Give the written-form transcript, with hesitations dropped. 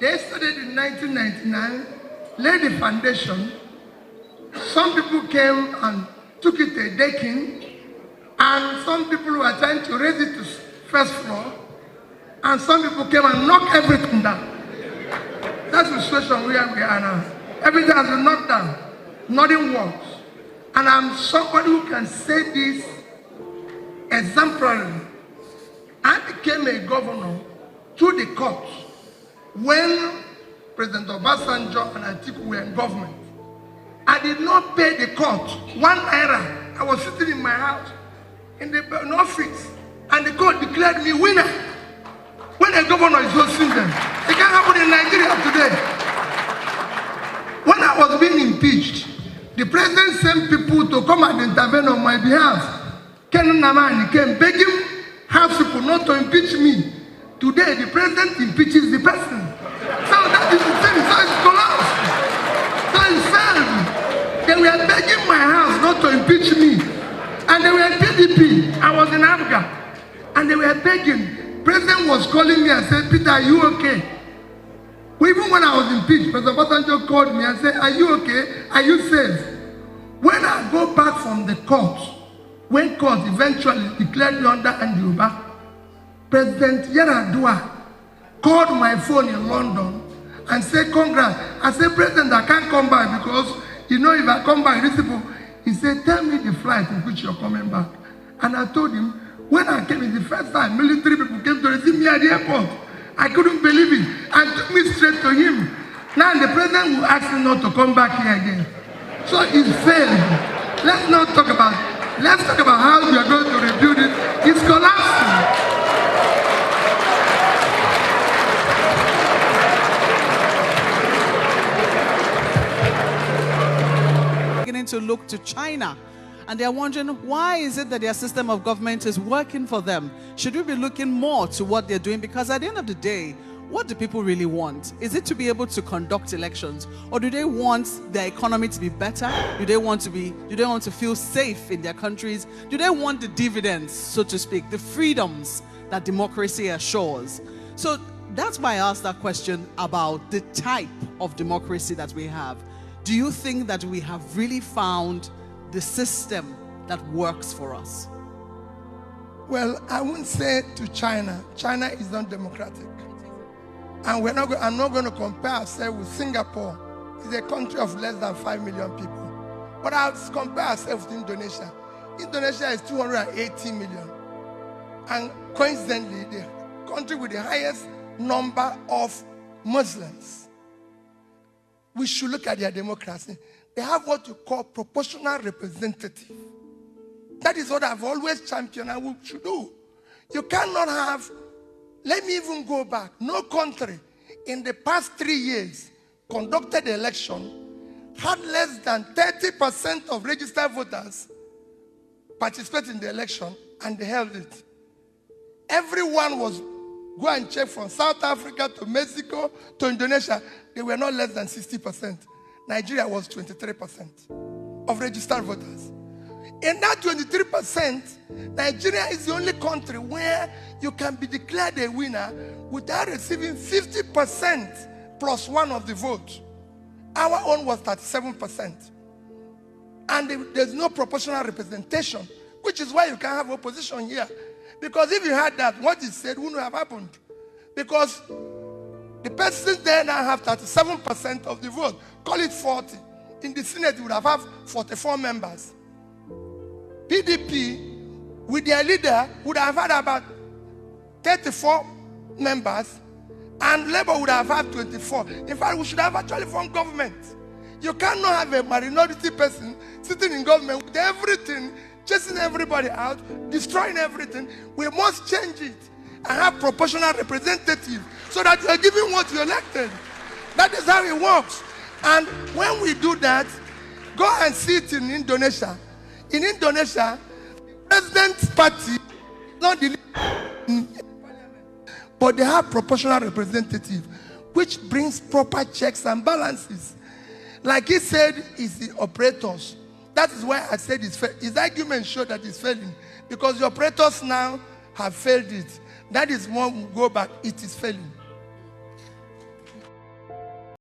They started in 1999, laid the foundation. Some people came and took it a decking, and some people were trying to raise it to first floor, and some people came and knocked everything down. That's the situation where we are now. Everything has been knocked down. Nothing works. And I'm somebody who can say this exemplarily. I became a governor through the court when President Obasanjo and Atiku were in government. I did not pay the court 1 naira. I was sitting in my house in the office, and the court declared me winner. When a governor is hosting them, it can't happen in Nigeria today. When I was being impeached, the president sent people to come and intervene on my behalf. Ken Namani came begging House people not to impeach me. Today, the president impeaches the person. So that is the thing. So it's collapsed. So it's failed. They were begging my house not to impeach me. And they were in PDP. I was in Africa. And they were begging. President was calling me and said, Peter, are you okay? Even when I was impeached, President Obasanjo called me and said, are you okay? Are you safe? When I go back from the court, when court eventually declared me under Andiuba, President Yaradua called my phone in London and said, congrats. I said, President, I can't come back because, you know, if I come back, these people, he said, tell me the flight in which you're coming back. And I told him, when I came, it's the first time military people came to receive me at the airport. I couldn't believe it. And took me straight to him. Now the president will ask me not to come back here again. So it's failed. Let's not talk about it. Let's talk about how we are going to rebuild it. It's collapsing. Beginning to look to China, and they're wondering, why is it that their system of government is working for them? Should we be looking more to what they're doing? Because at the end of the day, what do people really want? Is it to be able to conduct elections, or do they want their economy to be better? Do they want to feel safe in their countries? Do they want the dividends, so to speak, the freedoms that democracy assures? So that's why I asked that question about the type of democracy that we have. Do you think that we have really found the system that works for us? Well, I wouldn't say to China. China is not democratic. And I'm not going to compare ourselves with Singapore. It's a country of less than 5 million people. But I'll compare ourselves with Indonesia. Indonesia is 280 million. And coincidentally, the country with the highest number of Muslims. We should look at their democracy. They have what you call proportional representative. That is what I've always championed and we should do. You cannot have, let me even go back, no country in the past 3 years conducted the election had less than 30% of registered voters participate in the election, and they held it. Everyone was, go and check from South Africa to Mexico to Indonesia, they were not less than 60%. Nigeria was 23% of registered voters. In that 23%, Nigeria is the only country where you can be declared a winner without receiving 50% plus one of the vote. Our own was 37%. And there's no proportional representation, which is why you can't have opposition here. Because if you had that, what is said wouldn't have happened. Because the person there now have 37% of the vote. Call it 40. In the Senate, you would have 44 members. PDP, with their leader, would have had about 34 members, and Labour would have had 24. In fact, we should have actually formed government. You cannot have a minority person sitting in government with everything, chasing everybody out, destroying everything. We must change it and have proportional representative so that you are giving what you elected. That is how it works. And when we do that, go and see it in Indonesia. In Indonesia, the president's party is not the leader, but they have proportional representative, which brings proper checks and balances. Like he said, it's the operators. That is why I said his argument showed that it's failing. Because the operators now have failed it. That is when we go back, it is failing.